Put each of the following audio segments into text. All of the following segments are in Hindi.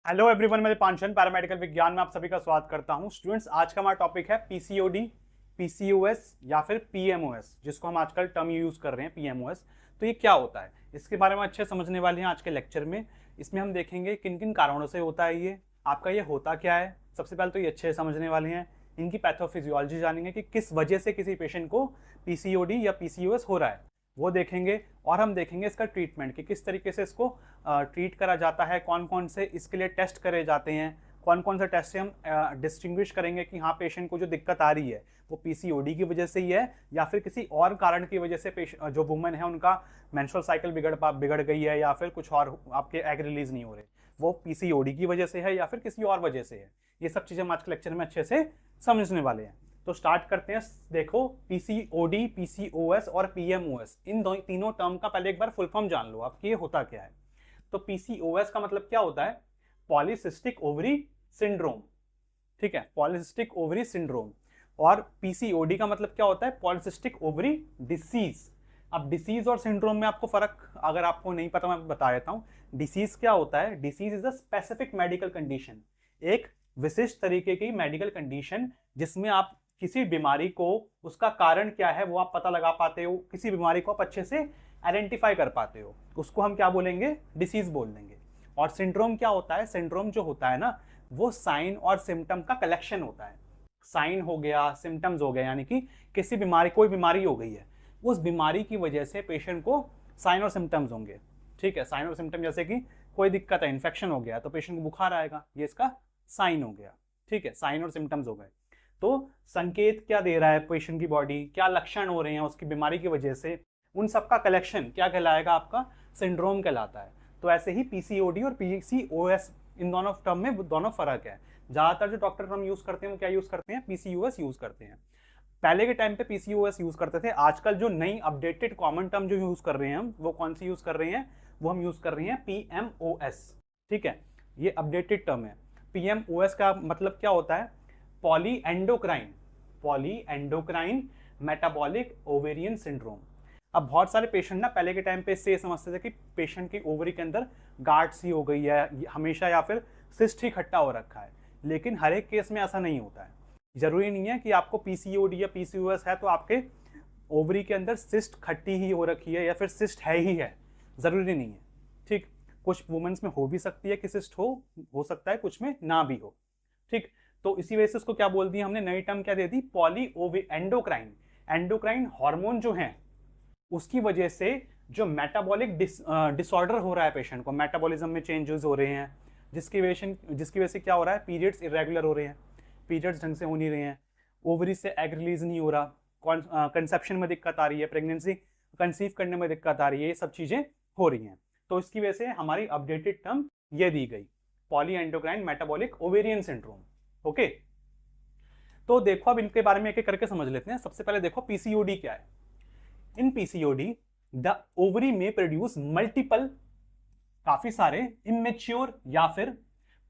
हेलो एवरीवन, मैं दीपांशन पैरामेडिकल विज्ञान में आप सभी का स्वागत करता हूं। स्टूडेंट्स, आज का हमारा टॉपिक है पीसीओडी, पीसीओएस या फिर पीएमओएस, जिसको हम आजकल टर्म यूज कर रहे हैं पीएमओएस। तो ये क्या होता है, इसके बारे में अच्छे समझने वाले हैं आज के लेक्चर में। इसमें हम देखेंगे किन किन कारणों से होता है ये, आपका ये होता क्या है। सबसे पहले तो ये अच्छे समझने वाले हैं, इनकी पैथोफिजियोलॉजी जानेंगे कि किस वजह से किसी पेशेंट को पीसीओडी या पीसीओएस हो रहा है, वो देखेंगे। और हम देखेंगे इसका ट्रीटमेंट कि किस तरीके से इसको ट्रीट करा जाता है, कौन कौन से इसके लिए टेस्ट करे जाते हैं, कौन कौन से टेस्ट से हम डिस्टिंग्विश करेंगे कि हाँ पेशेंट को जो दिक्कत आ रही है वो पीसीओडी की वजह से ही है या फिर किसी और कारण की वजह से जो वुमेन है उनका मेंस्ट्रुअल साइकिल बिगड़ गई है या फिर कुछ और आपके एग रिलीज नहीं हो रहे, वो पीसीओडी की वजह से है या फिर किसी और वजह से है। ये सब चीज़ें हम आज के लेक्चर में अच्छे से समझने वाले हैं। तो स्टार्ट करते हैं। देखो, पीसीओडी, पीसीओएस और पीएमओएस, इन तीनों टर्म का पहले एक बार फुल फॉर्म जान लो आप कि ये होता क्या है। तो पीसीओएस का मतलब क्या होता है? Polycystic ovary syndrome. ठीक है, पॉलीसिस्टिक ओवरी सिंड्रोम। और पीसीओडी का मतलब क्या होता है? Polycystic ovary disease. अब डिसीज और सिंड्रोम में आपको फर्क अगर आपको नहीं पता मैं बता देता हूं। डिसीज क्या होता है? Disease is a specific medical condition, एक विशिष्ट तरीके की मेडिकल कंडीशन जिसमें आप किसी बीमारी को, उसका कारण क्या है वो आप पता लगा पाते हो, किसी बीमारी को आप अच्छे से आइडेंटिफाई कर पाते हो, उसको हम क्या बोलेंगे? डिसीज बोल देंगे। और सिंड्रोम क्या होता है? सिंड्रोम जो होता है ना, वो साइन और सिम्टम का कलेक्शन होता है। साइन हो गया, सिम्टम्स हो गया, यानी कि किसी बीमारी, कोई बीमारी हो गई है, उस बीमारी की वजह से पेशेंट को साइन और सिम्टम्स होंगे। ठीक है, साइन और सिम्टम जैसे कि कोई दिक्कत है, इन्फेक्शन हो गया तो पेशेंट को बुखार आएगा, ये इसका साइन हो गया। ठीक है, साइन और सिम्टम्स हो गए। तो संकेत क्या दे रहा है पेशेंट की बॉडी, क्या लक्षण हो रहे हैं उसकी बीमारी की वजह से, उन सबका कलेक्शन क्या कहलाएगा? आपका सिंड्रोम कहलाता है। तो ऐसे ही पीसीओडी और पीसीओएस, इन दोनों टर्म में दोनों फर्क है। ज्यादातर जो डॉक्टर टर्म यूज करते हैं वो क्या यूज करते हैं? पीसीओएस यूज करते हैं। पहले के टाइम पे पीसीओएस यूज करते थे। आजकल जो नई अपडेटेड कॉमन टर्म जो यूज कर रहे हैं हम, वो कौन सी यूज कर रहे हैं? वो हम यूज कर रहे हैं पीएमओएस। ठीक है, ये अपडेटेड टर्म है। पीएमओएस का मतलब क्या होता है? Poly endocrine, poly endocrine metabolic ovarian syndrome. अब बहुत सारे पेशेंट ना पहले के टाइम पे इससे समझते थे कि पेशेंट की ओवरी के अंदर गांठ सी हो गई है हमेशा, या फिर सिस्ट ही इकट्ठा हो रखा है। लेकिन हर एक केस में ऐसा नहीं होता है। जरूरी नहीं है कि आपको पीसीओडी या पीसीओएस है तो आपके ओवरी के अंदर सिस्ट खट्टी ही हो रखी है या फिर सिस्ट है ही है, जरूरी नहीं है। ठीक, कुछ वुमेन्स में हो भी सकती है कि सिस्ट हो सकता है, कुछ में ना भी हो। ठीक, तो इसी वजह से उसको क्या बोल दिया हमने, नई टर्म क्या दे दी? Poly endocrine. एंडोक्राइन हार्मोन जो है उसकी वजह से जो मेटाबॉलिक डिसऑर्डर हो रहा है, पेशेंट को मेटाबॉलिज्म में चेंजेस हो रहे हैं, जिसकी वजह से क्या हो रहा है? पीरियड्स इरेगुलर हो रहे हैं, पीरियड्स ढंग से हो नहीं रहे हैं, ओवरी से एग रिलीज नहीं हो रहा, कंसेप्शन में दिक्कत आ रही है, प्रेगनेंसी कंसीव करने में दिक्कत आ रही है, ये सब चीजें हो रही हैं। तो इसकी वजह से हमारी अपडेटेड टर्म ये दी गई, poly endocrine metabolic ovarian syndrome. Okay, तो देखो अब इनके बारे में एक एक करके समझ लेते हैं। सबसे पहले देखो पीसीओडी क्या है। इन पीसीओडी द ओवरी में प्रोड्यूस मल्टीपल, काफी सारे इमेच्योर या फिर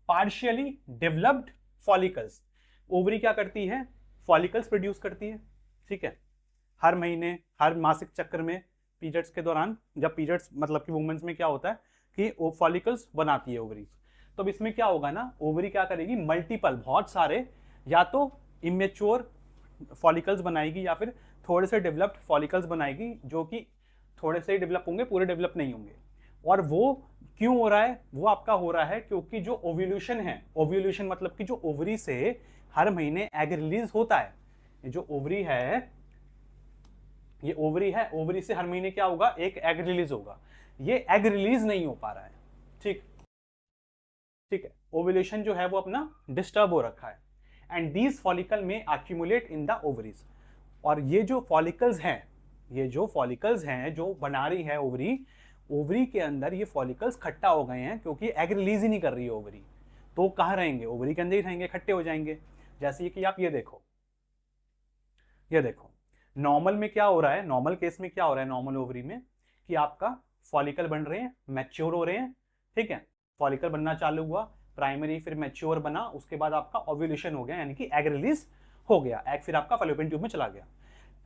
पार्शियली डेवलप्ड फॉलिकल्स। ओवरी क्या करती है? फॉलिकल्स प्रोड्यूस करती है। ठीक है, हर महीने, हर मासिक चक्र में, पीरियड्स के दौरान, जब पीरियड्स मतलब कि वुमेन्स में क्या होता है कि वो फॉलिकल्स बनाती है ओवरीज। तो अब इसमें क्या होगा ना, ओवरी क्या करेगी? मल्टीपल, बहुत सारे, या तो इमेच्योर फॉलिकल्स बनाएगी या फिर थोड़े से डेवलप्ड फॉलिकल्स बनाएगी, जो कि थोड़े से ही डेवलप होंगे, पूरे डेवलप नहीं होंगे। और वो क्यों हो रहा है? वो आपका हो रहा है क्योंकि जो ओव्यूलेशन है, ओव्यूलेशन मतलब कि जो ओवरी से हर महीने एग रिलीज होता है, ये जो ओवरी है, ये ओवरी है, ओवरी से हर महीने क्या होगा? एक एग रिलीज होगा। ये एग रिलीज नहीं हो पा रहा है। ठीक, ठीक है, ओव्यूलेशन जो है वो अपना डिस्टर्ब हो रखा है। एंड दीज फॉलिकल में एक्यूमुलेट इन द ओवरीज। और ये जो फॉलिकल्स हैं, ये जो फॉलिकल्स हैं जो बना रही है ओवरी, ओवरी के अंदर ये फॉलिकल्स खट्टा हो गए हैं क्योंकि एग रिलीज ही नहीं कर रही है ओवरी। तो कहाँ रहेंगे? ओवरी के अंदर ही रहेंगे, खट्टे हो जाएंगे। जैसे कि आप ये देखो, ये देखो नॉर्मल में क्या हो रहा है, नॉर्मल केस में क्या हो रहा है, नॉर्मल ओवरी में कि आपका फॉलिकल बन रहे हैं, मैच्योर हो रहे हैं। ठीक है, फॉलिकल बनना चालू हुआ, प्राइमरी, फिर मैच्योर बना, उसके बाद आपका ओव्यूलेशन हो गया, यानी कि एग रिलीज हो गया। एग फिर आपका फैलोपियन ट्यूब में चला गया।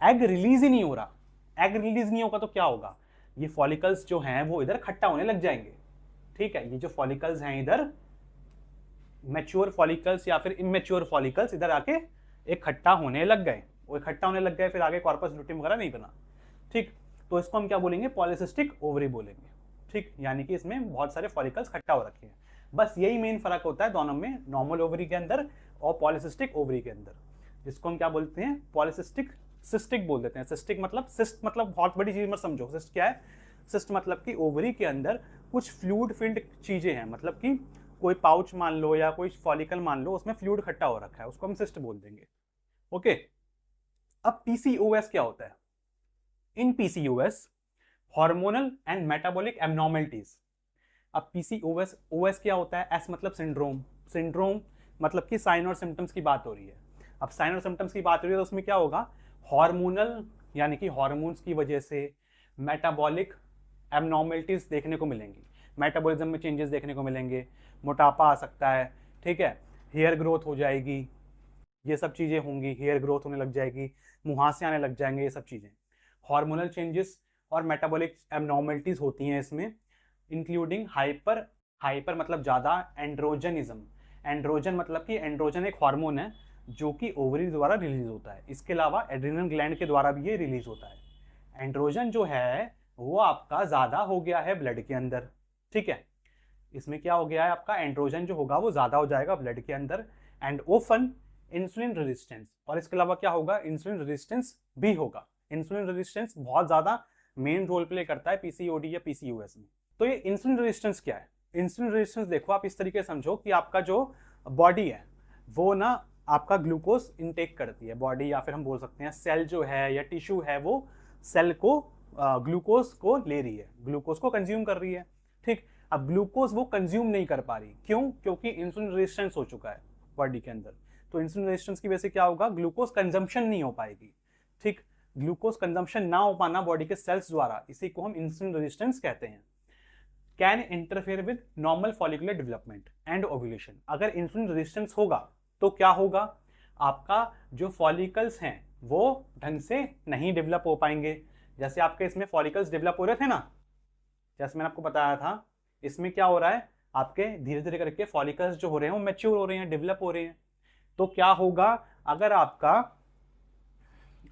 एग रिलीज ही नहीं हो रहा। एग रिलीज नहीं होगा तो क्या होगा? ये फॉलिकल्स जो हैं वो इधर खट्टा होने लग जाएंगे। ठीक है, ये जो फॉलिकल्स हैं इधर मैच्योर फॉलिकल्स या फिर इमेच्योर फॉलिकल्स इधर आके इकट्ठा होने लग गए, वो इकट्ठा होने लग गए, फिर आगे कॉर्पस ल्यूटियम वगैरह नहीं बना। ठीक, तो इसको हम क्या बोलेंगे, पॉलीसिस्टिक ओवरी बोलेंगे। ठीक, यानी कि इसमें बहुत सारे फॉलिकल्स इकट्ठा हो रखे हैं। बस यही मेन फर्क होता है दोनों में, नॉर्मल ओवरी के अंदर और पॉलीसिस्टिक ओवरी के अंदर, जिसको हम क्या बोलते हैं, पॉलीसिस्टिक सिस्टिक बोल देते हैं। सिस्टिक मतलब, सिस्ट मतलब बहुत बड़ी चीज मत समझो। सिस्ट क्या है, सिस्ट मतलब कि ओवरी के अंदर कुछ फ्लूइड फिल्ड चीजें हैं, मतलब कि कोई पाउच मान लो या कोई फॉलिकल मान लो, उसमें फ्लूइड इकट्ठा हो रखा है, उसको हम सिस्ट बोल देंगे। ओके, अब पीसीओएस क्या होता है? In PCOS hormonal and metabolic abnormalities. अब पीसीओएस, ओएस क्या होता है, एस मतलब सिंड्रोम, सिंड्रोम मतलब कि साइन और सिम्टम्स की बात हो रही है। अब साइन और सिम्टम्स की बात हो रही है तो उसमें क्या होगा, हार्मोनल यानी कि हार्मोन्स की वजह से मेटाबॉलिक एबनॉर्मलिटीज देखने को मिलेंगी, मेटाबॉलिज्म में चेंजेस देखने को मिलेंगे, मोटापा आ सकता है, ठीक है, हेयर ग्रोथ हो जाएगी, ये सब चीज़ें होंगी, हेयर ग्रोथ होने लग जाएगी, मुहासे आने लग जाएंगे, ये सब चीज़ें हार्मोनल चेंजेस और मेटाबॉलिक एबनॉर्मलिटीज होती हैं इसमें, इंक्लूडिंग हाइपर, हाइपर मतलब ज़्यादा, एंड्रोजनिज्म, एंड्रोजन मतलब कि एंड्रोजन एक हार्मोन है जो कि ओवरी द्वारा रिलीज होता है, इसके अलावा एड्रिनल ग्लैंड के द्वारा भी ये रिलीज होता है। एंड्रोजन जो है वो आपका ज़्यादा हो गया है ब्लड के अंदर, ठीक है, इसमें क्या हो गया है, आपका एंड्रोजन जो होगा वो ज़्यादा हो जाएगा ब्लड के अंदर, एंड ओफन इंसुलिन रेजिस्टेंस, और इसके अलावा क्या होगा, इंसुलिन रेजिस्टेंस भी होगा। इंसुलिन रेजिस्टेंस बहुत ज़्यादा मेन रोल प्ले करता है पीसीओडी या पीसीओएस में। तो ये इंसुलिन रेजिस्टेंस क्या है? इंसुलिन रेजिस्टेंस देखो आप इस तरीके से समझो कि आपका जो बॉडी है वो ना आपका ग्लूकोज इनटेक करती है बॉडी, या फिर हम बोल सकते हैं सेल जो है या टिश्यू है वो सेल को ग्लूकोज को ले रही है, ग्लूकोज को कंज्यूम कर रही है। ठीक, अब ग्लूकोज वो कंज्यूम नहीं कर पा रही, क्यों? क्योंकि इंसुलिन रेजिस्टेंस हो चुका है बॉडी के अंदर। तो इंसुलिन रेजिस्टेंस की वजह से क्या होगा, ग्लूकोज कंजम्पशन नहीं हो पाएगी। ठीक, ग्लूकोज कंजम्पशन ना हो पाना बॉडी के सेल्स द्वारा, इसी को हम इंसुलिन रेजिस्टेंस कहते हैं। Can interfere with normal follicular development and ovulation. अगर इंसुलिन रेजिस्टेंस होगा तो क्या होगा, आपका जो फॉलिकल्स हैं वो ढंग से नहीं डेवलप हो पाएंगे। जैसे आपके इसमें फॉलिकल्स डेवलप हो रहे थे ना, जैसे मैंने आपको बताया था, इसमें क्या हो रहा है, आपके धीरे धीरे करके फॉलिकल्स जो हो रहे हैं वो मैच्योर हो रहे हैं, डेवलप हो रहे हैं। तो क्या होगा,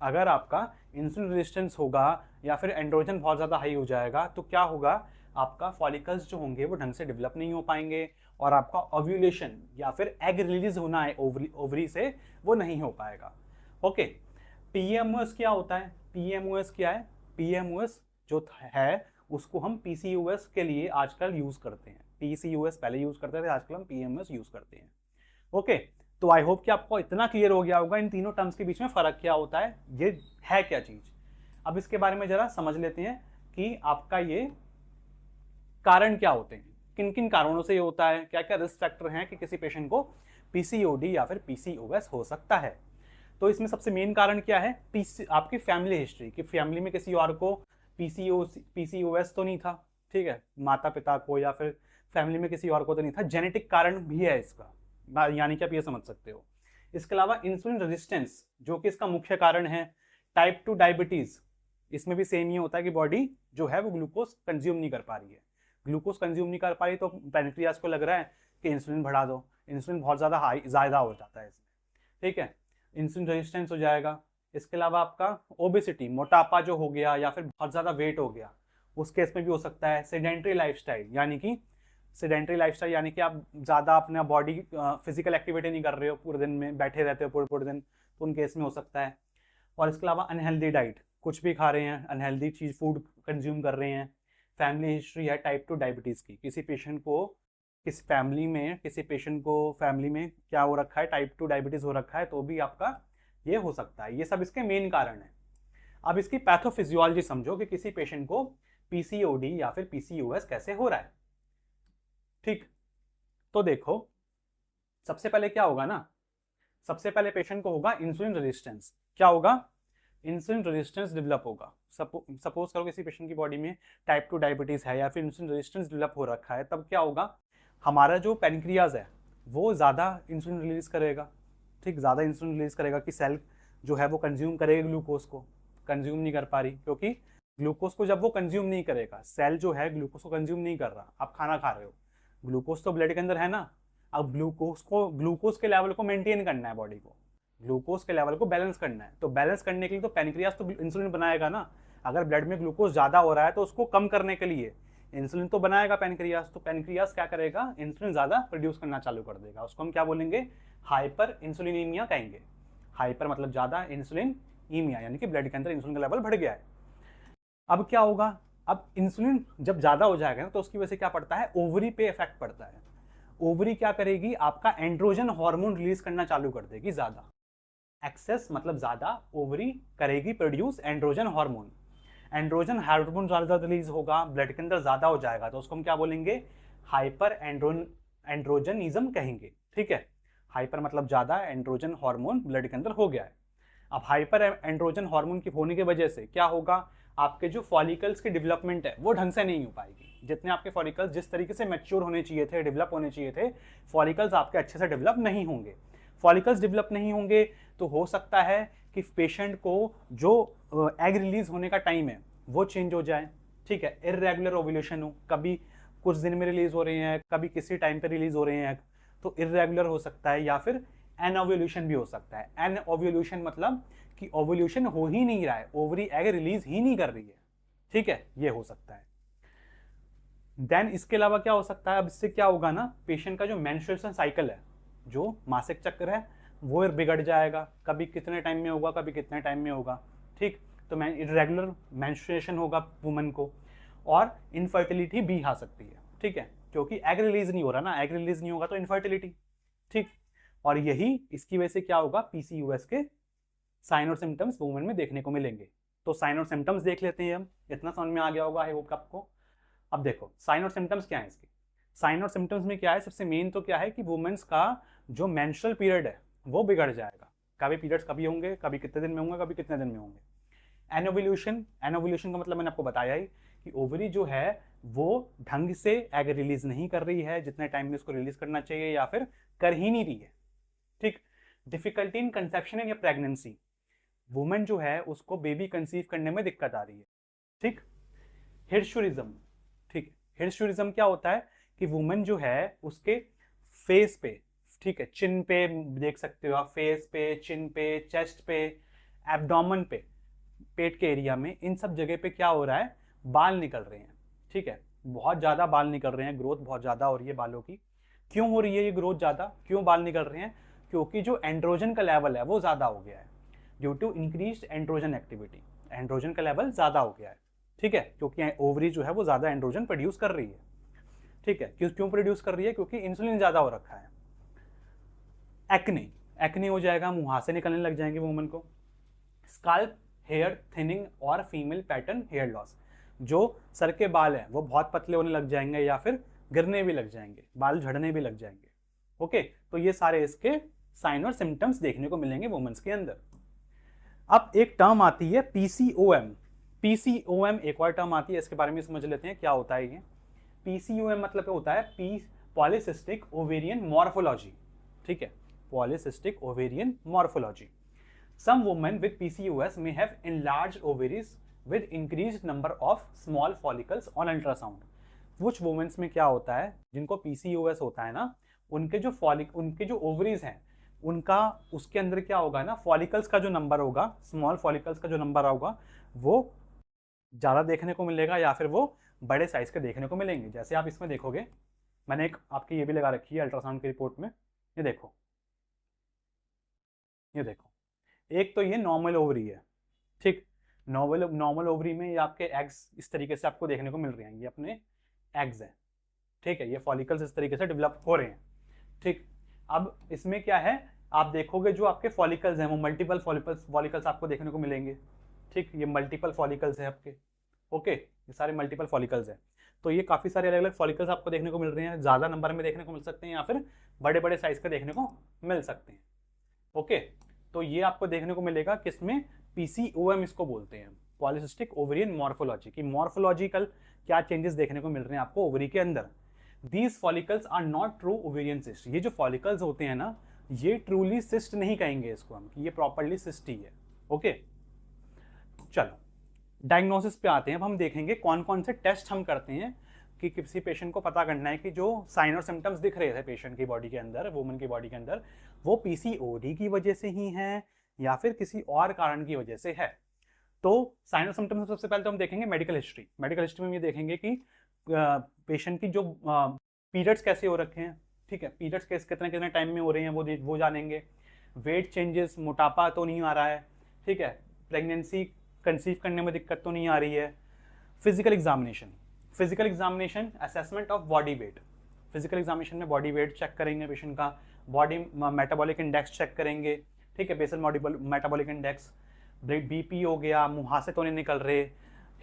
अगर आपका इंसुलिन रेजिस्टेंस होगा या फिर एंड्रोजन बहुत ज़्यादा हाई हो जाएगा तो क्या होगा, आपका फॉलिकल्स जो होंगे वो ढंग से डेवलप नहीं हो पाएंगे, और आपका ओव्यूलेशन या फिर एग रिलीज होना है ओवरी से वो नहीं हो पाएगा। ओके, पीएमओएस क्या होता है? पीएमओएस क्या है? पीएमओएस जो है उसको हम पीसीओएस के लिए आजकल यूज करते हैं। पीसीओएस पहले यूज करते थे, आजकल हम पीएमओएस यूज करते हैं। ओके, तो आई होप कि आपको इतना क्लियर हो गया होगा इन तीनों टर्म्स के बीच में फर्क क्या होता है, ये है क्या चीज। अब इसके बारे में जरा समझ लेते हैं कि आपका ये कारण क्या होते हैं, किन किन कारणों से ये होता है, क्या क्या रिस्क फैक्टर हैं कि किसी पेशेंट को पीसीओडी या फिर पीसीओएस हो सकता है। तो इसमें सबसे मेन कारण क्या है, आपकी फैमिली हिस्ट्री, कि फैमिली में किसी और को पीसीओएस तो नहीं था, ठीक है, माता पिता को या फिर फैमिली में किसी और को तो नहीं था, जेनेटिक कारण भी है इसका, यानी कि आप ये समझ सकते हो। इसके अलावा इंसुलिन रेजिस्टेंस जो कि इसका मुख्य कारण है, टाइप 2 डायबिटीज, इसमें भी सेम ही होता है कि बॉडी जो है वो ग्लूकोज कंज्यूम नहीं कर पा रही है, ग्लूकोज कंज्यूम नहीं कर पा रही तो पैनक्रियास को लग रहा है कि इंसुलिन बढ़ा दो, इंसुलिन बहुत ज़्यादा हो जाता है इसमें, ठीक है, इंसुलिन रेजिस्टेंस हो जाएगा। इसके अलावा आपका ओबेसिटी, मोटापा जो हो गया या फिर बहुत ज़्यादा वेट हो गया, उस केस में भी हो सकता है। सेडेंट्री लाइफस्टाइल, यानी कि सेडेंट्री लाइफस्टाइल यानी कि आप ज़्यादा अपना बॉडी फिजिकल एक्टिविटी नहीं कर रहे हो, पूरे दिन में बैठे रहते हो पूरे दिन, तो उन केस में हो सकता है। और इसके अलावा अनहेल्दी डाइट, कुछ भी खा रहे हैं, अनहेल्दी चीज़ फूड कंज्यूम कर रहे हैं। फैमिली हिस्ट्री है टाइप 2 डायबिटीज़ की, किसी पेशेंट को फैमिली में क्या हो रखा है, टाइप 2 डायबिटीज़ हो रखा है, तो भी आपका ये हो सकता है। ये सब इसके मेन कारण है। अब इसकी पैथोफिजियोलॉजी समझो कि किसी पेशेंट को पीसीओडी या फिर पीसीओएस कैसे हो रहा है। ठीक, तो देखो सबसे पहले क्या होगा ना, सबसे पहले पेशेंट को होगा इंसुलिन रेजिस्टेंस। क्या होगा, इंसुलिन रेजिस्टेंस डेवलप होगा। सपोज करो किसी पेशेंट की बॉडी में टाइप 2 डायबिटीज है या फिर इंसुलिन रेजिस्टेंस डेवलप हो रखा है, तब क्या होगा, हमारा जो पैनक्रियाज है वो ज़्यादा इंसुलिन रिलीज करेगा। ठीक, ज़्यादा इंसुलिन रिलीज करेगा कि सेल जो है वो कंज्यूम करेगा, ग्लूकोज को कंज्यूम नहीं कर पा रही, क्योंकि ग्लूकोज को जब वो कंज्यूम नहीं करेगा, सेल जो है ग्लूकोज को कंज्यूम नहीं कर रहा, आप खाना खा रहे हो, ग्लूकोज तो ब्लड के अंदर है ना, अब ग्लूकोज के लेवल को मेंटेन करना है, बॉडी को ग्लूकोज के लेवल को बैलेंस करना है। तो बैलेंस करने के लिए तो पैनक्रियाज तो इंसुलिन बनाएगा ना। अगर ब्लड में ग्लूकोज ज़्यादा हो रहा है तो उसको कम करने के लिए इंसुलिन तो बनाएगा पैनक्रियाज। तो पैनक्रियाज क्या करेगा, इंसुलिन ज़्यादा प्रोड्यूस करना चालू कर देगा। उसको हम क्या बोलेंगे, हाइपर इंसुलिनीमिया कहेंगे। हाइपर मतलब ज़्यादा, इंसुलिन ईमिया यानी कि ब्लड के अंदर इंसुलिन का लेवल बढ़ गया है। अब क्या होगा, अब इंसुलिन जब ज़्यादा हो जाएगा ना तो उसकी वजह से क्या पड़ता है, ओवरी पे इफेक्ट पड़ता है। ओवरी क्या करेगी, आपका एंड्रोजन हार्मोन रिलीज करना चालू कर देगी ज़्यादा। एक्सेस मतलब ज़्यादा, ओवरी करेगी produce androgen hormone. Androgen hormone ज़्यादा रिलीज होगा, ब्लड के अंदर ज़्यादा हो जाएगा, तो उसको हम क्या बोलेंगे, हाइपर एंड्रोजनिज्म कहेंगे। ठीक है, हाइपर मतलब ज़्यादा, एंड्रोजन हार्मोन ब्लड के अंदर हो गया है। अब हाइपर एंड्रोजन हार्मोन की होने की वजह से क्या होगा, आपके जो फॉलिकल्स की डेवलपमेंट है वो ढंग से नहीं हो पाएगी। जितने आपके फॉलिकल्स जिस तरीके से मैच्योर होने चाहिए थे, डेवलप होने चाहिए थे, फॉलिकल्स आपके अच्छे से डेवलप नहीं होंगे। फॉलिकल्स डेवलप नहीं होंगे तो हो सकता है कि पेशेंट को जो एग रिलीज होने का टाइम है वो चेंज हो जाए। ठीक है, इर्रेगुलर ओव्यूलेशन हो, कभी कुछ दिन में रिलीज हो रहे हैं, कभी किसी टाइम पे रिलीज हो रहे हैं, तो इर्रेगुलर हो सकता है। या फिर एनओव्यूलेशन भी हो सकता है। एनओव्यूलेशन मतलब कि ओव्यूलेशन हो ही नहीं रहा है, ओवरी एग रिलीज ही नहीं कर रही है। ठीक है, ये हो सकता है। देन इसके अलावा क्या हो सकता है, अब इससे क्या होगा ना, पेशेंट का जो मेंस्ट्रुएशन साइकिल है, जो मासिक चक्र है, वो बिगड़ जाएगा। कभी कितने टाइम में होगा, कभी कितने टाइम में होगा। ठीक, तो इरेगुलर मेंस्ट्रुएशन होगा वुमन को, और इनफर्टिलिटी भी आ सकती है। ठीक है, क्योंकि एग रिलीज नहीं हो रहा ना, एग रिलीज नहीं होगा तो इनफर्टिलिटी। ठीक, और यही इसकी वजह से क्या होगा, पीसीओएस के साइन और सिम्टम्स वुमेन में देखने को मिलेंगे। तो साइन और सिम्टम्स देख लेते हैं हम, इतना समझ में आ गया होगा आई होप आपको। अब देखो साइन और सिम्टम्स क्या है इसके। साइन और सिम्टम्स में क्या है, सबसे मेन तो क्या है कि वुमेन्स का जो मेंस्ट्रुअल पीरियड है वो बिगड़ जाएगा। कभी पीरियड्स कभी होंगे, कभी कितने दिन में होंगे, कभी कितने दिन में होंगे। एनोवल्यूशन, एनोवल्यूशन का मतलब मैंने आपको बताया ही कि ओवरी जो है वो ढंग से एग रिलीज नहीं कर रही है जितने टाइम में उसको रिलीज करना चाहिए, या फिर कर ही नहीं रही है। ठीक, डिफिकल्टी इन कंसेप्शन या प्रेगनेंसी, वुमेन जो है उसको बेबी कंसीव करने में दिक्कत आ रही है। ठीक, हिर्शुरिज्म। ठीक, हिर्शुरिज्म क्या होता है कि वुमेन जो है उसके फेस पे, ठीक है, चिन पे देख सकते हो आप, फेस पे, चिन पे, चेस्ट पे, एब्डोमेन पे, पेट के एरिया में, इन सब जगह पे क्या हो रहा है, बाल निकल रहे हैं। ठीक है, बहुत ज़्यादा बाल निकल रहे हैं, ग्रोथ बहुत ज़्यादा हो रही है बालों की। क्यों हो रही है ये ग्रोथ ज़्यादा, क्यों बाल निकल रहे हैं, क्योंकि जो एंड्रोजन का लेवल है वो ज़्यादा हो गया है। Due to increased androgen activity, androgen का लेवल ज़्यादा हो गया है। ठीक है, क्योंकि ओवरी जो है वो ज़्यादा एंड्रोजन प्रोड्यूस कर रही है। ठीक है, क्यों प्रोड्यूस कर रही है, क्योंकि इंसुलिन ज़्यादा हो रखा है। एक्ने, एक्ने हो जाएगा, मुहासे निकलने लग जाएंगे वुमन को। स्काल्प हेयर थिनिंग और फीमेल पैटर्न हेयर लॉस, जो सर के बाल हैं वो बहुत पतले होने लग जाएंगे, या फिर गिरने भी लग जाएंगे, बाल झड़ने भी लग जाएंगे। ओके, तो ये सारे इसके साइन और सिम्टम्स देखने को मिलेंगे वुमेन्स के अंदर। अब एक टर्म आती है पीसीओएम। पीसीओएम एक और टर्म आती है, इसके बारे में समझ लेते हैं क्या होता है ये। पीसीओएम मतलब होता है पॉलीसिस्टिक ओवेरियन मॉर्फोलॉजी। ठीक है, polycystic ovarian morphology. Some women with PCOS may have enlarged ovaries with increased number of small follicles on ultrasound. कुछ वुमेन्स में क्या होता है, जिनको PCOS होता है ना, उनके जो ओवरीज हैं उनका, उसके अंदर क्या होगा ना, फॉलिकल्स का जो नंबर होगा, स्मॉल फॉलिकल्स का जो नंबर होगा वो ज़्यादा देखने को मिलेगा, या फिर वो बड़े साइज के देखने को मिलेंगे। जैसे आप इसमें देखोगे, मैंने एक आपकी ये भी लगा रखी है अल्ट्रासाउंड की रिपोर्ट में, ये देखो, ये देखो, एक तो ये नॉर्मल ओवरी है। ठीक, नॉर्मल ओवरी में ये आपके एग्स इस तरीके से आपको देखने को मिल रहे हैं, ये अपने एग्स हैं। ठीक है, ये फॉलिकल्स इस तरीके से डेवलप हो रहे हैं। ठीक, अब इसमें क्या है, आप देखोगे जो आपके फॉलिकल्स हैं वो मल्टीपल फॉलिकल्स आपको देखने को मिलेंगे। ठीक, ये मल्टीपल फॉलिकल्स हैं आपके। ओके, ये सारे मल्टीपल फॉलिकल्स हैं। तो ये काफ़ी सारे अलग अलग फॉलिकल्स आपको देखने को मिल रहे हैं, ज़्यादा नंबर में देखने को मिल सकते हैं, या फिर बड़े बड़े साइज के देखने को मिल सकते हैं। ओके, तो ये आपको देखने को मिलेगा किसमें, पीसीओएम इसको बोलते हैं, पॉलीसिस्टिक ओवेरियन मॉर्फोलॉजी की। मॉर्फोलॉजिकल क्या चेंजेस देखने को मिल रहे हैं आपको ओवरी के अंदर। These follicles are not true ovarian cyst. ये जो फॉलिकल्स होते हैं ना, ये ट्रूली सिस्ट नहीं कहेंगे इसको हम, कि ये प्रॉपरली सिस्ट ही है। ओके, चलो डायग्नोसिस पे आते हैं। अब हम देखेंगे कौन कौन से टेस्ट हम करते हैं कि किसी पेशेंट को पता करना है कि जो साइन और सिम्टम्स दिख रहे थे पेशेंट की बॉडी के अंदर, वुमन की बॉडी के अंदर, वो पीसीओडी की वजह से ही हैं या फिर किसी और कारण की वजह से है। तो साइन और सिम्टम्स सबसे पहले तो हम देखेंगे मेडिकल हिस्ट्री। मेडिकल हिस्ट्री में ये देखेंगे कि पेशेंट की जो पीरियड्स कैसे हो रखे हैं, ठीक है, पीरियड्स कितने कितने टाइम में हो रहे हैं वो जानेंगे। वेट चेंजेस, मोटापा तो नहीं आ रहा है, ठीक है, प्रेगनेंसी कंसीव करने में दिक्कत तो नहीं आ रही है। Physical examination assessment of body weight. Physical examination में बॉडी वेट चेक करेंगे पेशेंट का, बॉडी मेटाबॉलिक इंडेक्स चेक करेंगे, ठीक है, बेसल मेटाबॉलिक इंडेक्स, बीपी हो गया, मुहासे तो नहीं निकल रहे,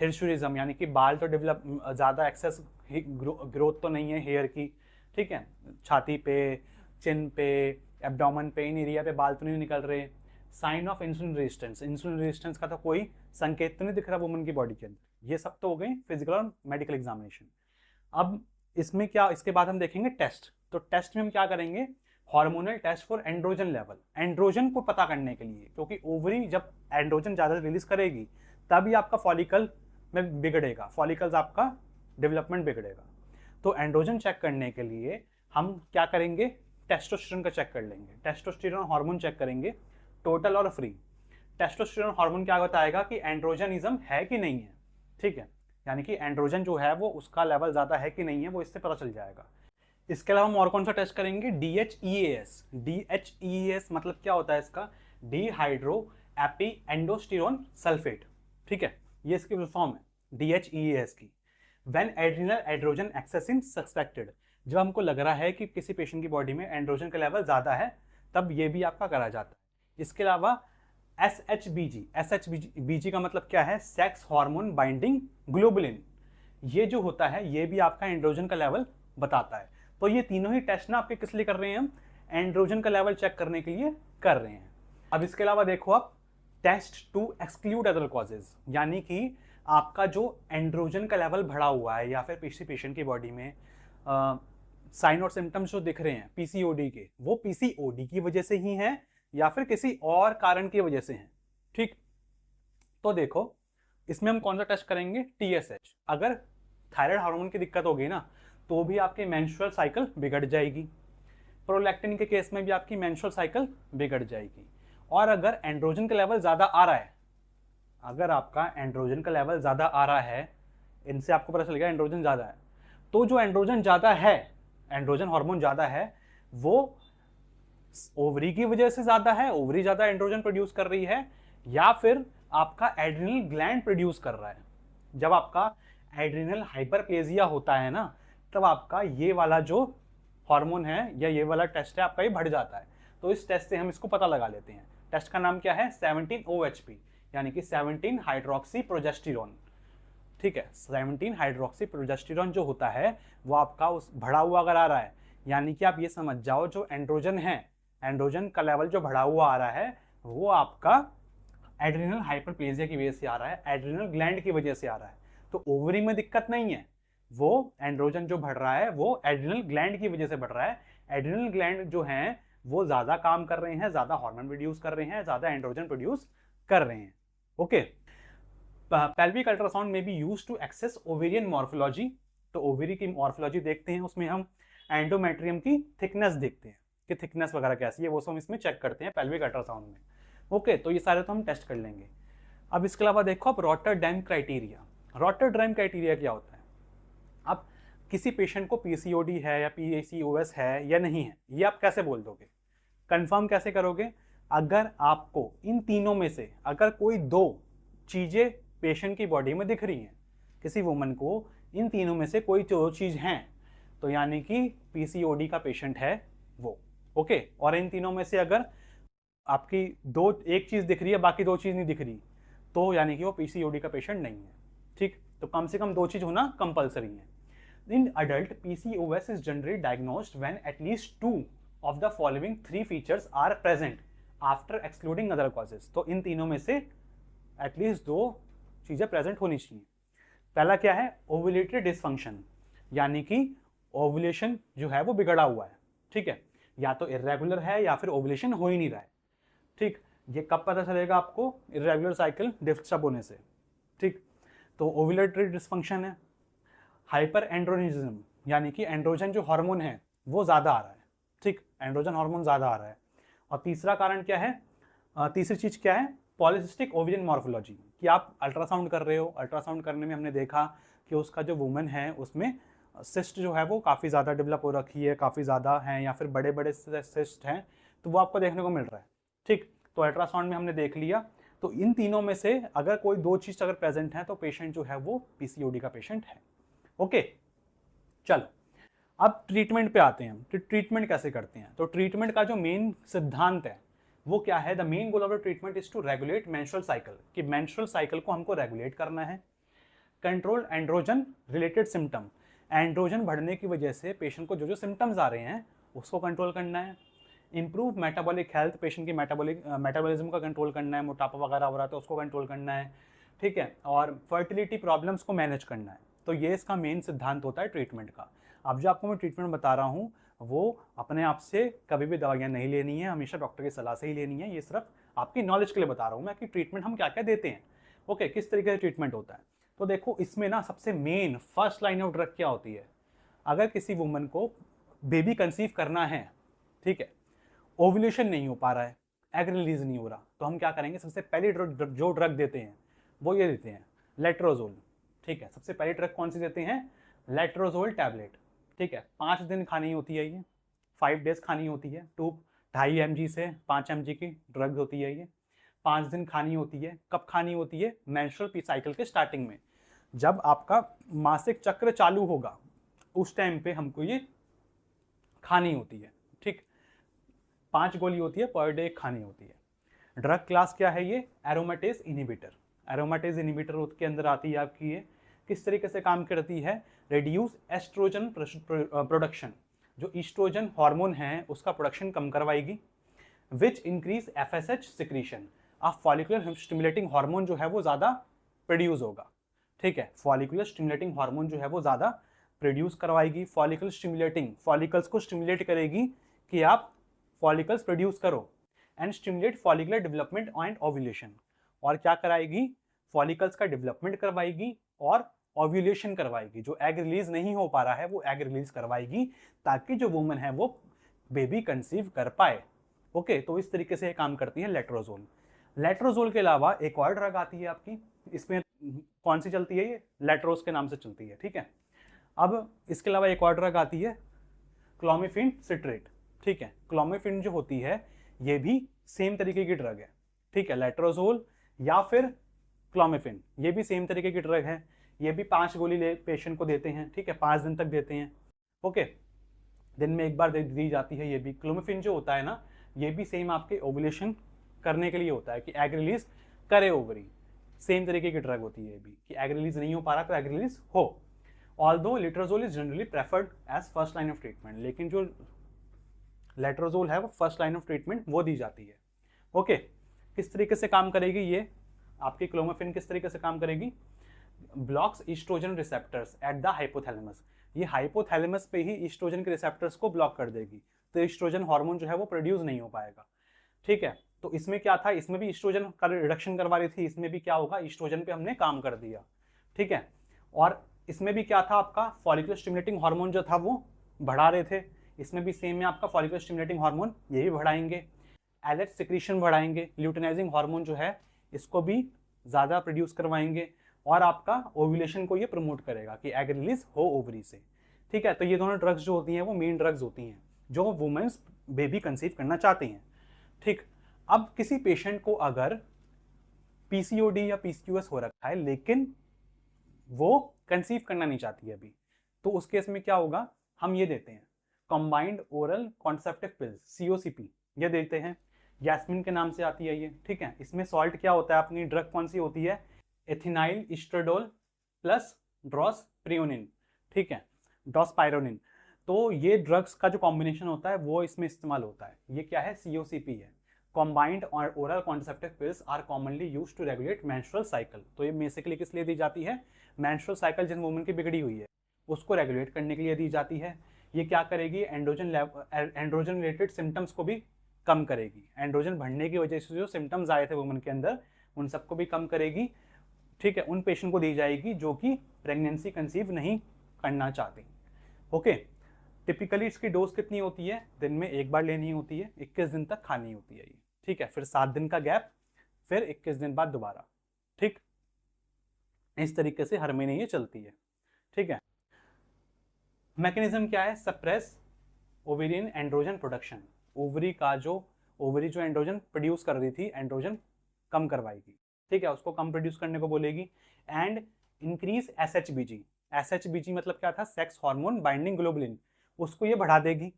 हिर्सुरिज्म यानी कि बाल तो डेवलप ज़्यादा एक्सेस ग्रोथ तो नहीं है हेयर की, ठीक है, छाती पे, चिन पे, एब्डोमेन पे, इन एरिया पे बाल तो नहीं निकल रहे। साइन ऑफ इंसुलिन रेजिस्टेंस का तो कोई संकेत तो नहीं दिख रहा वुमन की बॉडी के अंदर। ये सब तो हो गए फिजिकल और मेडिकल एग्जामिनेशन। अब इसमें क्या, इसके बाद हम देखेंगे टेस्ट। तो टेस्ट में हम क्या करेंगे, hormonal test for androgen level, androgen को पता करने के लिए, क्योंकि ओवरी जब एंड्रोजन ज़्यादा रिलीज करेगी तभी आपका फॉलिकल में बिगड़ेगा, फॉलिकल्स आपका डेवलपमेंट बिगड़ेगा। तो एंड्रोजन चेक करने के लिए हम क्या करेंगे, टेस्टोस्टेरोन का चेक कर लेंगे, टेस्टोस्टेरोन हार्मोन चेक करेंगे, टोटल और फ्री। टेस्टोस्टेरोन हार्मोन क्या बताएगा कि एंड्रोजनिज्म है कि नहीं है, ठीक है, यानी कि एंड्रोजन जो है वो उसका लेवल ज़्यादा है कि नहीं है, वो इससे पता चल जाएगा। इसके अलावा हम और कौन सा टेस्ट करेंगे, DHEAS। DHEAS मतलब क्या होता है इसका, डिहाइड्रो एपी एंडोस्टेरोन सल्फेट, ठीक है, ये इसकी फुल फॉर्म है DHEAS की। When adrenal androgen excess in suspected, जब हमको लग रहा है कि किसी पेशेंट की बॉडी में एंड्रोजन का लेवल ज़्यादा है, तब ये भी आपका करा जाता है। इसके अलावा SHBG का मतलब क्या है, सेक्स हार्मोन बाइंडिंग ग्लोबुलिन। ये जो होता है ये भी आपका एंड्रोजन का लेवल बताता है। तो ये तीनों ही टेस्ट ना आपके किस लिए कर रहे हैं, हम एंड्रोजन का लेवल चेक करने के लिए कर रहे हैं। अब इसके अलावा देखो आप, test to exclude other causes, यानी कि आपका जो एंड्रोजन का लेवल बढ़ा हुआ है या फिर किसी पेशेंट की बॉडी में साइन और सिम्टम्स जो दिख रहे हैं पीसीओडी के, वो पीसीओडी की वजह से ही हैं या फिर किसी और कारण की वजह से हैं, ठीक। तो देखो इसमें हम कौन सा टेस्ट करेंगे, TSH। अगर थायराइड हार्मोन की दिक्कत होगी ना तो भी आपकी मेंस्ट्रुअल साइकिल बिगड़ जाएगी। प्रोलैक्टिन के केस में भी आपकी मेंस्ट्रुअल साइकिल बिगड़ जाएगी। और अगर एंड्रोजन का लेवल ज़्यादा आ रहा है, अगर आपका एंड्रोजन का लेवल ज़्यादा आ रहा है, इनसे आपको पता चलेगा एंड्रोजन ज़्यादा है, तो जो एंड्रोजन ज़्यादा है, एंड्रोजन हार्मोन ज़्यादा है, वो ओवरी की वजह से ज़्यादा है, ओवरी ज़्यादा एंड्रोजन प्रोड्यूस कर रही है, या फिर आपका एड्रिनल ग्लैंड प्रोड्यूस कर रहा है। जब आपका एड्रिनल हाइपरप्लेजिया होता है ना, तब आपका ये वाला जो हार्मोन है या ये वाला टेस्ट है आपका ये बढ़ जाता है। तो इस टेस्ट से हम इसको पता लगा लेते हैं। टेस्ट का नाम क्या है, 17-OHP, यानी कि 17 हाइड्रोक्सी प्रोजेस्टेरोन, ठीक है। 17 हाइड्रोक्सी प्रोजेस्टेरोन जो होता है वो आपका उस बढ़ा हुआ अगर आ रहा है, यानी कि आप ये समझ जाओ जो एंड्रोजन है, एंड्रोजन का लेवल जो बढ़ा हुआ आ रहा है वो आपका एड्रिनल हाइपरप्लेजिया की वजह से आ रहा है, एड्रिनल ग्लैंड की वजह से आ रहा है। तो ओवरी में दिक्कत नहीं है, वो एंड्रोजन जो बढ़ रहा है वो एड्रिनल ग्लैंड की वजह से बढ़ रहा है। एड्रिनल ग्लैंड जो हैं वो ज़्यादा काम कर रहे हैं, ज़्यादा हार्मोन प्रोड्यूस कर रहे हैं, ज़्यादा एंड्रोजन प्रोड्यूस कर रहे हैं, ओके। पेल्विक अल्ट्रासाउंड में be use to assess ovarian morphology. तो ओवेरी की मॉर्फोलॉजी देखते हैं, उसमें हम एंडोमेट्रियम की थिकनेस देखते हैं कि थिकनेस वगैरह कैसी है, वो सब इसमें चेक करते हैं पेल्विक अल्ट्रासाउंड में, ओके। तो ये सारे तो हम टेस्ट कर लेंगे। अब इसके अलावा देखो आप रॉटरडैम क्राइटेरिया। रॉटरडैम क्राइटेरिया क्या होता है, अब किसी पेशेंट को पीसीओडी है या पीसीओएस है या नहीं है, ये आप कैसे बोल दोगे, कंफर्म कैसे करोगे, अगर आपको इन तीनों में से अगर कोई दो चीज़ें पेशेंट की बॉडी में दिख रही हैं, किसी वुमन को इन तीनों में से कोई दो चीज़ हैं, तो यानी कि पीसीओडी का पेशेंट है वो, ओके। और इन तीनों में से अगर आपकी एक चीज़ दिख रही है बाकी दो चीज़ नहीं दिख रही, तो यानी कि वो पीसीओडी का पेशेंट नहीं है, ठीक। तो कम से कम दो चीज़ होना कंपलसरी है। In adult PCOS is generally diagnosed when at least 2 of the following 3 features are present after excluding other causes. तो इन तीनों में से एटलीस्ट दो चीज़ें प्रेजेंट होनी चाहिए। पहला क्या है, ओव्यूलेटरी डिसफंक्शन, यानी कि ओव्यूलेशन जो है वो बिगड़ा हुआ है, ठीक है, या तो इर्रेगुलर है या फिर ओव्यूलेशन हो ही नहीं रहा है, ठीक। ये कब पता चलेगा आपको, इर्रेगुलर साइकिल डिस्टर्ब होने से, ठीक। तो ओव्यूलेटरी डिसफंक्शन है। हाइपर एंड्रोनिज्म, यानी कि एंड्रोजन जो हार्मोन है वो ज़्यादा आ रहा है, ठीक, एंड्रोजन हार्मोन ज़्यादा आ रहा है। और तीसरा कारण क्या है, तीसरी चीज़ क्या है, पॉलिसिस्टिक ओवेरियन मॉर्फोलॉजी, कि आप अल्ट्रासाउंड कर रहे हो, अल्ट्रासाउंड करने में हमने देखा कि उसका जो वुमन है उसमें सिस्ट जो है वो काफ़ी ज़्यादा डेवलप हो रखी है, काफ़ी ज़्यादा हैं, या फिर बड़े बड़े सिस्ट हैं, तो वो आपको देखने को मिल रहा है, ठीक। तो अल्ट्रासाउंड में हमने देख लिया। तो इन तीनों में से अगर कोई दो चीज़ अगर प्रेजेंट है तो पेशेंट जो है वो पीसीओडी का पेशेंट है। ओके, चलो अब ट्रीटमेंट पे आते हैं। तो ट्रीटमेंट कैसे करते हैं, तो ट्रीटमेंट का जो मेन सिद्धांत है वो क्या है, the main goal of the treatment is to regulate menstrual cycle, कि मेंस्ट्रुअल साइकिल को हमको रेगुलेट करना है। Control androgen related symptom, androgen बढ़ने की वजह से पेशेंट को जो जो सिम्टम्स आ रहे हैं उसको कंट्रोल करना है। इंप्रूव मेटाबॉलिक हेल्थ, पेशेंट की मेटाबॉलिज्म का कंट्रोल करना है, मोटापा वगैरह हो रहा है तो उसको कंट्रोल करना है, ठीक है। और फर्टिलिटी प्रॉब्लम्स को मैनेज करना है। तो ये इसका मेन सिद्धांत होता है ट्रीटमेंट का। अब जो आपको मैं ट्रीटमेंट बता रहा हूँ वो अपने आप से कभी भी दवाइयाँ नहीं लेनी है, हमेशा डॉक्टर की सलाह से ही लेनी है। ये सिर्फ आपकी नॉलेज के लिए बता रहा हूँ मैं कि ट्रीटमेंट हम क्या क्या देते हैं, ओके, किस तरीके से ट्रीटमेंट होता है। तो देखो इसमें ना सबसे main first line of drug क्या होती है, अगर किसी वुमन को बेबी कंसीव करना है, ठीक है, ओव्यूलेशन नहीं हो पा रहा है, एग रिलीज नहीं हो रहा, तो हम क्या करेंगे, सबसे पहली जो ड्रग देते हैं वो ये देते हैं, लेट्रोजोल, ठीक है। सबसे पहली ड्रग कौन सी देते हैं, लेट्रोजोल टैबलेट, ठीक है। 5 दिन खानी होती है ये, 5 डेज खानी होती है, 2.5 mg से 5 mg की ड्रग होती है ये, 5 दिन खानी होती है। कब खानी होती है, मेंस्ट्रुअल साइकिल के स्टार्टिंग में, जब आपका मासिक चक्र चालू होगा उस टाइम पे हमको ये खानी होती है, ठीक। 5 गोली होती है पर डे खानी होती है। ड्रग क्लास क्या है ये, एरोमेटेज इनहिबिटर, एरोमेटेज इनहिबिटर के अंदर आती है आपकी ये। किस तरीके से काम करती है, रिड्यूस एस्ट्रोजन प्रोडक्शन, जो ईस्ट्रोजन हार्मोन है उसका प्रोडक्शन कम करवाएगी। विच इंक्रीज एफएसएच सिक्रीशन, अब फॉलिकुलर स्टिमुलेटिंग हार्मोन जो है वो ज़्यादा प्रोड्यूस होगा, ठीक है। फॉलिकुलर स्टिमुलेटिंग हार्मोन जो है वो ज़्यादा प्रोड्यूस करवाएगी। फॉलिकल स्टिमुलेटिंग, फॉलिकल्स को स्टिमुलेट करेगी कि आप फॉलिकल्स प्रोड्यूस करो, and stimulate follicular development and ovulation, और क्या कराएगी, फॉलिकल्स का डेवलपमेंट करवाएगी और ओव्यूलेशन करवाएगी। जो एग रिलीज नहीं हो पा रहा है वो एग रिलीज करवाएगी, ताकि जो वुमन है वो बेबी कंसीव कर पाए। ओके, तो इस तरीके से काम करती है लेट्रोजोल। लेट्रोजोल के अलावा एक और ड्रग आती है आपकी, इसमें कौन सी चलती है, ये लेट्रोज के नाम से चलती है, ठीक है। अब इसके अलावा एक और ड्रग आती है क्लोमिफेन सिट्रेट, ठीक है। क्लोमिफेन जो होती है ये भी सेम तरीके की ड्रग है, ठीक है। लेट्रोजोल या फिर क्लोमिफेन ये भी सेम तरीके की ड्रग है। ये भी 5 गोली ले पेशेंट को देते हैं, ठीक है, 5 दिन तक देते हैं, ओके, दिन में एक बार दी जाती है। ये भी क्लोमिफेन जो होता है ना, ये भी सेम आपके ओवुलेशन करने के लिए होता है, कि एग रिलीज करे ओवरी, सेम तरीके की ड्रग होती है ये भी, कि एग रिलीज नहीं हो पा रहा तो एग रिलीज हो। Although letrozole is generally preferred as first line of treatment, लेकिन जो लेट्रोजोल है वो फर्स्ट लाइन ऑफ ट्रीटमेंट वो दी जाती है, ओके। किस तरीके से काम करेगी ये आपकी क्लोमिफेन, किस तरीके से काम करेगी, blocks estrogen receptors at the hypothalamus, ये हाइपोथैलेमस पे ही ईस्ट्रोजन के रिसेप्टर्स को ब्लॉक कर देगी, तो ईस्ट्रोजन हार्मोन जो है वो प्रोड्यूस नहीं हो पाएगा, ठीक है। तो इसमें क्या था, इसमें भी ईस्ट्रोजन का रिडक्शन करवा रही थी, इसमें भी क्या होगा, ईस्ट्रोजन पे हमने काम कर दिया, ठीक है। और इसमें भी क्या था, आपका फॉलिकुलर स्टिमुलेटिंग हार्मोन जो था वो बढ़ा रहे थे, इसमें भी सेम है आपका फॉलिकुलर स्टिमुलेटिंग हार्मोन ये भी बढ़ाएंगे। एलएच सिक्रीशन बढ़ाएंगे, ल्यूटिनाइजिंग हार्मोन जो है इसको भी ज़्यादा प्रोड्यूस करवाएंगे, और आपका ओव्यूलेशन को ये प्रमोट करेगा कि एग रिलीज हो ओवरी से, ठीक है। तो ये दोनों ड्रग्स जो होती हैं वो मेन ड्रग्स होती हैं जो वुमेन्स बेबी कंसीव करना चाहती हैं, ठीक। अब किसी पेशेंट को अगर पीसीओडी या पीसीओएस हो रखा है लेकिन वो कंसीव करना नहीं चाहती है अभी, तो उस केस में क्या होगा, हम ये देते हैं कंबाइंड ओरल कॉन्ट्रासेप्टिव पिल्स, सीओसीपी, ये देते हैं। जैस्मिन के नाम से आती है ये, ठीक है। इसमें सॉल्ट क्या होता है, अपनी ड्रग कौन सी होती है, एथिनाइल इस्ट्रेडोल प्लस ड्रॉसप्रियोनिन, ठीक है, डॉसपाइरोनिन। तो ये ड्रग्स का जो कॉम्बिनेशन होता है वो इसमें इस्तेमाल होता है। ये क्या है, सीओसीपी है, कॉम्बाइंड और oral contraceptive pills are commonly used to regulate menstrual cycle. तो ये बेसिकली किस लिए दी जाती है, मेंस्ट्रुअल साइकिल जिन वुमेन की बिगड़ी हुई है उसको रेगुलेट करने के लिए दी जाती है। ये क्या करेगी, एंड्रोजन रिलेटेड सिम्टम्स को भी कम करेगी, एंड्रोजन बढ़ने की वजह से जो सिम्टम्स आए थे वुमेन के अंदर उन सबको भी कम करेगी, ठीक है। उन पेशेंट को दी जाएगी जो कि प्रेगनेंसी कंसीव नहीं करना चाहती। ओके, टिपिकली इसकी डोज कितनी होती है, दिन में एक बार लेनी होती है, 21 दिन तक खानी होती है ये, ठीक है। फिर 7 दिन का गैप, फिर 21 दिन बाद दोबारा, ठीक। इस तरीके से हर महीने ये चलती है, ठीक है। मैकेनिज्म क्या है, suppress ovarian androgen production. Ovary जो एंड्रोजन प्रोड्यूस कर रही थी, एंड्रोजन कम करवाएगी, ठीक है, उसको कम प्रोड्यूस करने को बोलेगी। And increase एसएचबीजी। एसएचबीजी मतलब क्या था, सेक्स हार्मोन बाइंडिंग ग्लोबुलिन, उसको ये बढ़ा देगी,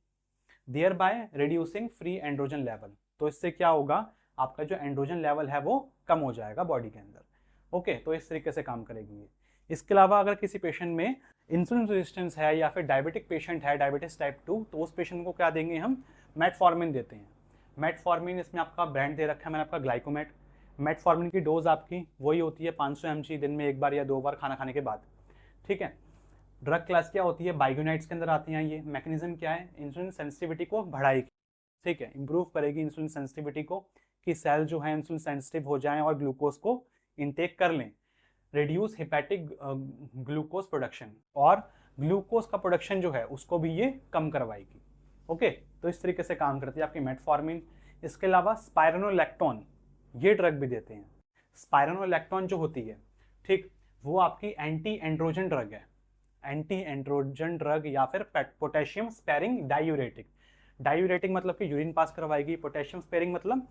thereby reducing free androgen level. तो इससे क्या होगा, आपका जो एंड्रोजन लेवल है वो कम हो जाएगा बॉडी के अंदर। ओके, तो इस तरीके से काम करेगी ये। इसके अलावा अगर किसी पेशेंट में इंसुलिन रेजिस्टेंस है या फिर डायबिटिक पेशेंट है, डायबिटीज टाइप 2, तो उस पेशेंट को क्या देंगे हम, मेटफॉर्मिन देते हैं। मेटफॉर्मिन, इसमें आपका ब्रांड दे रखा है मैंने आपका ग्लाइकोमेट। मेटफॉर्मिन की डोज आपकी वही होती है 500 mg दिन में एक बार या 2 बार खाना खाने के बाद, ठीक है। ड्रग क्लास क्या होती है, बाइगोनाइट्स के अंदर आती हैं ये। मैकेनिज्म क्या है, इंसुलिन सेंसिटिविटी को बढ़ाएगी, ठीक है, इंप्रूव करेगी इंसुलिन सेंसिटिविटी को, कि सेल जो है इंसुलिन सेंसिटिव हो जाएं और ग्लूकोज को इनटेक कर लें। रिड्यूस हेपेटिक ग्लूकोज प्रोडक्शन, और ग्लूकोज का प्रोडक्शन जो है उसको भी ये कम करवाएगी। ओके, तो इस तरीके से काम करती है आपकी मेटफॉर्मिन। इसके अलावा स्पाइरोनोलैक्टोन, ये ड्रग भी देते हैं। स्पाइरोनोलैक्टोन जो होती है, ठीक, वो आपकी एंटी एंड्रोजन ड्रग है। एंटी एंड्रोजन ड्रग या फिर पोटेशियम स्पेरिंग डायूरेटिक। डायूरेटिक मतलब कि यूरिन पास करवाएगी, पोटेशियम स्पेरिंग मतलब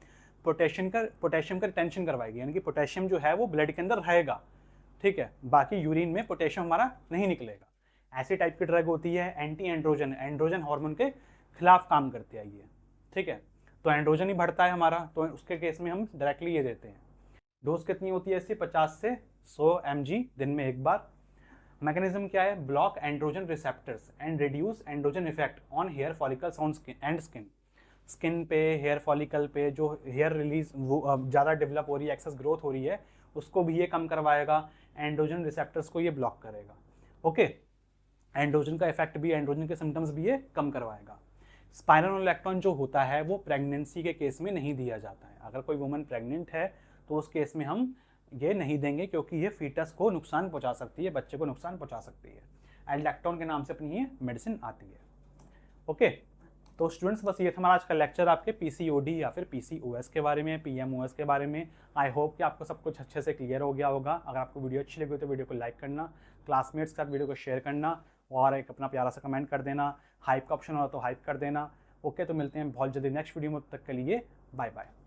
पोटेशियम का रिटेंशन करवाएगी, यानी कि पोटेशियम जो है वो ब्लड के अंदर रहेगा, ठीक है, बाकी यूरिन में पोटेशियम हमारा नहीं निकलेगा। ऐसी टाइप की ड्रग होती है। एंटी एंड्रोजन, एंड्रोजन हार्मोन के खिलाफ काम करती है ये, ठीक है। तो एंड्रोजन ही बढ़ता है हमारा, तो उसके केस में हम डायरेक्टली ये देते हैं। डोज कितनी होती है इसकी, 50 से 100 mg दिन में एक बार। मैकेनिज्म क्या है, block androgen receptors and reduce androgen effect on hair follicles on skin and skin पे, हेयर फॉलिकल पे जो हेयर रिलीज ज़्यादा डेवलप हो रही है, एक्सेस ग्रोथ हो रही है, उसको भी ये कम करवाएगा। एंड्रोजन रिसेप्टर्स को ये ब्लॉक करेगा। ओके, एंड्रोजन का इफेक्ट भी, एंड्रोजन के सिम्टम्स भी ये कम करवाएगा। स्पाइरोनोलैक्टोन जो होता है वो प्रेगनेंसी के केस में नहीं दिया जाता है। अगर कोई वुमन प्रेग्नेंट है तो उस केस में हम ये नहीं देंगे, क्योंकि ये फीटस को नुकसान पहुंचा सकती है, बच्चे को नुकसान पहुंचा सकती है। एल्डैक्टोन के नाम से अपनी ये मेडिसिन आती है। ओके, तो स्टूडेंट्स बस ये था हमारा आज का लेक्चर आपके पीसीओडी या फिर पीसीओएस के बारे में, पीएमओएस के बारे में। आई होप कि आपको सब कुछ अच्छे से क्लियर हो गया होगा। अगर आपको वीडियो अच्छी लगी हो तो वीडियो को लाइक करना, क्लासमेट्स के साथ वीडियो को शेयर करना, और एक अपना प्यारा सा कमेंट कर देना। हाइप का ऑप्शन हो तो हाइप कर देना। ओके, तो मिलते हैं बहुत जल्दी नेक्स्ट वीडियो में, तब तक के लिए बाय बाय।